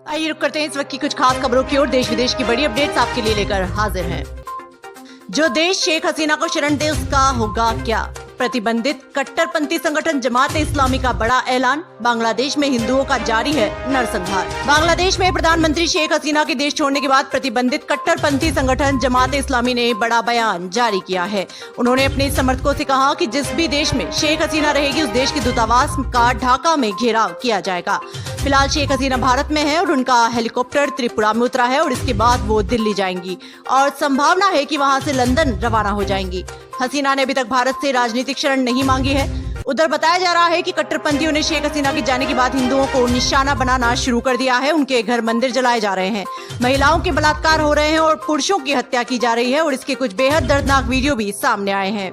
आइए रुक करते हैं इस वक्त की कुछ खास खबरों की ओर। देश विदेश की बड़ी अपडेट्स आपके लिए लेकर हाजिर हैं। जो देश शेख हसीना को शरण दे उसका होगा क्या? प्रतिबंधित कट्टरपंथी संगठन जमात-ए इस्लामी का बड़ा ऐलान। बांग्लादेश में हिंदुओं का जारी है नरसंहार। बांग्लादेश में प्रधानमंत्री शेख हसीना के देश छोड़ने के बाद प्रतिबंधित कट्टरपंथी संगठन जमात-ए इस्लामी ने बड़ा बयान जारी किया है। उन्होंने अपने समर्थकों से कहा कि जिस भी देश में शेख हसीना रहेगी उस देश के दूतावास का ढाका में घेराव किया जाएगा। फिलहाल शेख हसीना भारत में है और उनका हेलीकॉप्टर त्रिपुरा में उतरा है और इसके बाद वो दिल्ली जाएंगी और संभावना है कि वहां से लंदन रवाना हो जाएंगी। हसीना ने अभी तक भारत से राजनीतिक शरण नहीं मांगी है। उधर बताया जा रहा है कि कट्टरपंथियों ने शेख हसीना के जाने के बाद हिंदुओं को निशाना बनाना शुरू कर दिया है। उनके घर मंदिर जलाए जा रहे हैं, महिलाओं के बलात्कार हो रहे हैं और पुरुषों की हत्या की जा रही है और इसके कुछ बेहद दर्दनाक वीडियो भी सामने आए हैं।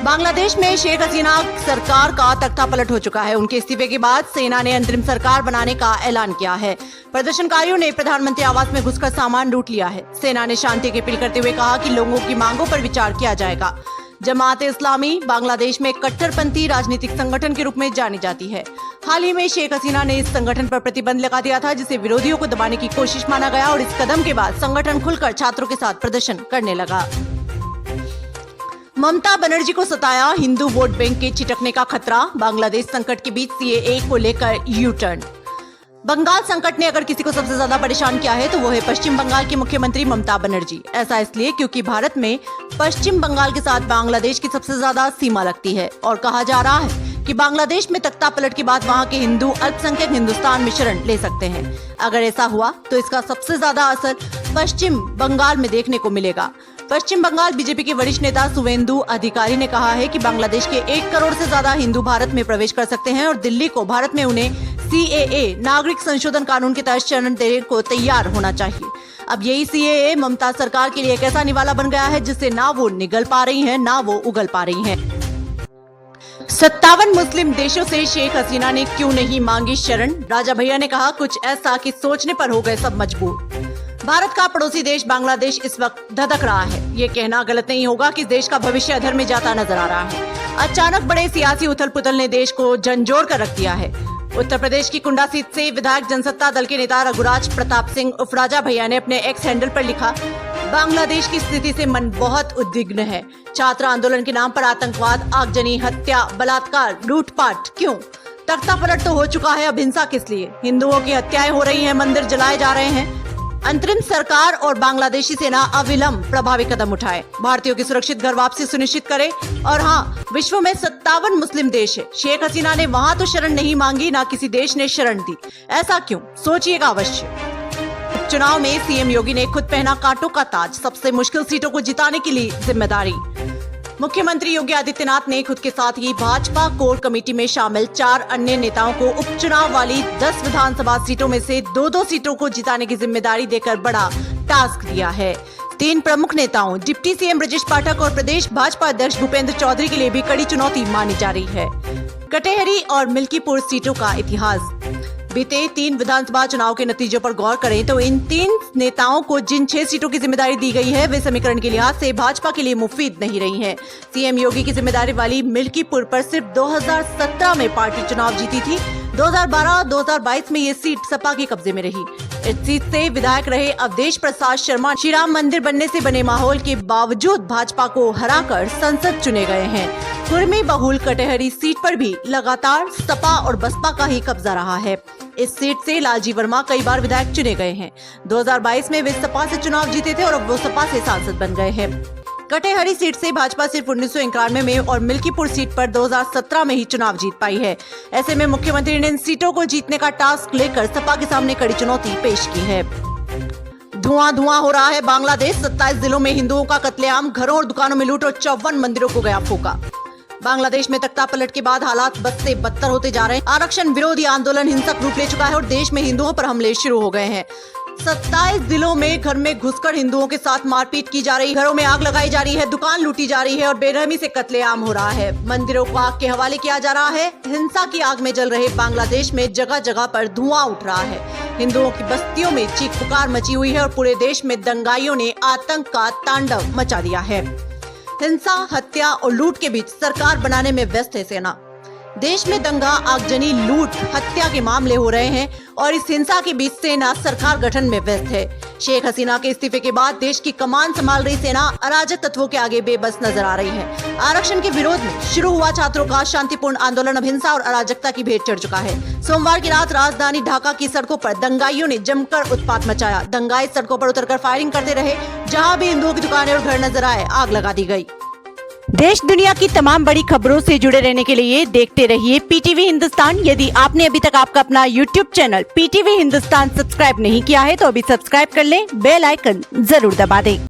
बांग्लादेश में शेख हसीना सरकार का तख्ता पलट हो चुका है। उनके इस्तीफे के बाद सेना ने अंतरिम सरकार बनाने का ऐलान किया है। प्रदर्शनकारियों ने प्रधानमंत्री आवास में घुसकर सामान लूट लिया है। सेना ने शांति की अपील करते हुए कहा कि लोगों की मांगों पर विचार किया जाएगा। जमात इस्लामी बांग्लादेश में कट्टरपंथी राजनीतिक संगठन के रूप में जानी जाती है। हाल ही में शेख हसीना ने इस संगठन पर प्रतिबंध लगा दिया था, जिसे विरोधियों को दबाने की कोशिश माना गया और इस कदम के बाद संगठन खुलकर छात्रों के साथ प्रदर्शन करने लगा। ममता बनर्जी को सताया हिंदू वोट बैंक के छिटकने का खतरा। बांग्लादेश संकट के बीच सीएए को लेकर यू टर्न। बंगाल संकट ने अगर किसी को सबसे ज्यादा परेशान किया है तो वो है पश्चिम बंगाल की मुख्यमंत्री ममता बनर्जी। ऐसा इसलिए क्योंकि भारत में पश्चिम बंगाल के साथ बांग्लादेश की सबसे ज्यादा सीमा लगती है और कहा जा रहा है कि बांग्लादेश में तख्ता पलट के बाद वहां के हिंदू अल्पसंख्यक हिंदुस्तान में शरण ले सकते हैं। अगर ऐसा हुआ तो इसका सबसे ज्यादा असर पश्चिम बंगाल में देखने को मिलेगा। पश्चिम बंगाल बीजेपी के वरिष्ठ नेता शुवेंदु अधिकारी ने कहा है कि बांग्लादेश के 1 करोड़ से ज्यादा हिंदू भारत में प्रवेश कर सकते हैं और दिल्ली को भारत में उन्हें सीएए नागरिक संशोधन कानून के तहत शरण देने को तैयार होना चाहिए। अब यही सीएए ममता सरकार के लिए एक ऐसा निवाला बन गया है जिससे ना वो निगल पा रही हैं ना वो उगल पा रही हैं। 57 मुस्लिम देशों से शेख हसीना ने क्यों नहीं मांगी शरण? राजा भैया ने कहा कुछ ऐसा कि सोचने पर हो गए सब मजबूर। भारत का पड़ोसी देश बांग्लादेश इस वक्त धधक रहा है। ये कहना गलत नहीं होगा कि देश का भविष्य अधर में जाता नजर आ रहा है। अचानक बड़े सियासी उथल पुथल ने देश को झंझोड़ कर रख दिया है। उत्तर प्रदेश की कुंडा सीट से विधायक जनसत्ता दल के नेता रघुराज प्रताप सिंह उर्फ राजा भैया ने अपने एक्स हैंडल पर लिखा, बांग्लादेश की स्थिति से मन बहुत उद्विग्न है। छात्र आंदोलन के नाम पर आतंकवाद, आगजनी, हत्या, बलात्कार, लूटपाट क्यों? तख्ता पलट तो हो चुका है, अब हिंसा किस लिए? हिंदुओं की हत्याएं हो रही हैं, मंदिर जलाए जा रहे हैं। अंतरिम सरकार और बांग्लादेशी सेना अविलंब प्रभावी कदम उठाए, भारतीयों की सुरक्षित घर वापसी सुनिश्चित करे। और हाँ, विश्व में 57 मुस्लिम देश है। शेख हसीना ने वहाँ तो शरण नहीं मांगी, ना किसी देश ने शरण दी। ऐसा क्यों? सोचिएगा अवश्य। चुनाव में सीएम योगी ने खुद पहना कांटों का ताज, सबसे मुश्किल सीटों को जिताने के लिए जिम्मेदारी। मुख्यमंत्री योगी आदित्यनाथ ने खुद के साथ ही भाजपा कोर कमेटी में शामिल 4 अन्य नेताओं को उपचुनाव वाली 10 विधानसभा सीटों में से 2-2 सीटों को जिताने की जिम्मेदारी देकर बड़ा टास्क दिया है। 3 प्रमुख नेताओं डिप्टी सीएम ब्रजेश पाठक और प्रदेश भाजपा अध्यक्ष भूपेंद्र चौधरी के लिए भी कड़ी चुनौती मानी जा रही है। कटेहरी और मिल्कीपुर सीटों का इतिहास। बीते 3 विधानसभा चुनाव के नतीजों पर गौर करें तो इन 3 नेताओं को जिन 6 सीटों की जिम्मेदारी दी गई है वे समीकरण के लिहाज से भाजपा के लिए मुफीद नहीं रही हैं। सीएम योगी की जिम्मेदारी वाली मिल्कीपुर पर सिर्फ 2017 में पार्टी चुनाव जीती थी। 2012-2022 में ये सीट सपा के कब्जे में रही। इस सीट से विधायक रहे अवधेश प्रसाद शर्मा श्री राम मंदिर बनने से बने माहौल के बावजूद भाजपा को हराकर संसद चुने गए हैं। कुर्मी बहुल कटेहरी सीट पर भी लगातार सपा और बसपा का ही कब्जा रहा है। इस सीट से लालजी वर्मा कई बार विधायक चुने गए हैं। 2022 में वे सपा से चुनाव जीते थे और अब वो सपा से सांसद बन गए हैं। कटेहरी सीट से भाजपा सिर्फ 1991 में और मिल्कीपुर सीट पर 2017 में ही चुनाव जीत पाई है। ऐसे में मुख्यमंत्री ने इन सीटों को जीतने का टास्क लेकर सपा के सामने कड़ी चुनौती पेश की है। धुआं हो रहा है बांग्लादेश। 27 जिलों में हिंदुओं का कत्लेआम, घरों और दुकानों में लूट और 54 मंदिरों को गया फूका। बांग्लादेश में तख्ता पलट के बाद हालात बद से बदतर होते जा रहे हैं। आरक्षण विरोधी आंदोलन हिंसक रूप ले चुका है और देश में हिंदुओं पर हमले शुरू हो गए हैं। 27 जिलों में घर में घुसकर हिंदुओं के साथ मारपीट की जा रही है, घरों में आग लगाई जा रही है, दुकान लूटी जा रही है और बेरहमी से कत्लेआम हो रहा है। मंदिरों को आग के हवाले किया जा रहा है। हिंसा की आग में जल रहे बांग्लादेश में जगह जगह पर धुआं उठ रहा है। हिंदुओं की बस्तियों में चीख पुकार मची हुई है और पूरे देश में दंगाइयों ने आतंक का तांडव मचा दिया है। हिंसा, हत्या और लूट के बीच सरकार बनाने में व्यस्त है सेना। देश में दंगा, आगजनी, लूट, हत्या के मामले हो रहे हैं और इस हिंसा के बीच सेना सरकार गठन में व्यस्त है। शेख हसीना के इस्तीफे के बाद देश की कमान संभाल रही सेना अराजक तत्वों के आगे बेबस नजर आ रही है। आरक्षण के विरोध में शुरू हुआ छात्रों का शांतिपूर्ण आंदोलन अब हिंसा और अराजकता की भेंट चढ़ चुका है। सोमवार की रात राजधानी ढाका की सड़कों पर दंगाइयों ने जमकर उत्पात मचाया। दंगाई सड़कों पर उतरकर फायरिंग करते रहे। जहां भी हिंदुओं की दुकानें और घर नजर आए, आग लगा दी गई। देश दुनिया की तमाम बड़ी खबरों से जुड़े रहने के लिए देखते रहिए पीटीवी हिंदुस्तान। यदि आपने अभी तक आपका अपना YouTube channel PTV Hindustan subscribe नहीं किया है तो अभी सब्सक्राइब कर लें, बेल आइकन जरूर दबा दें।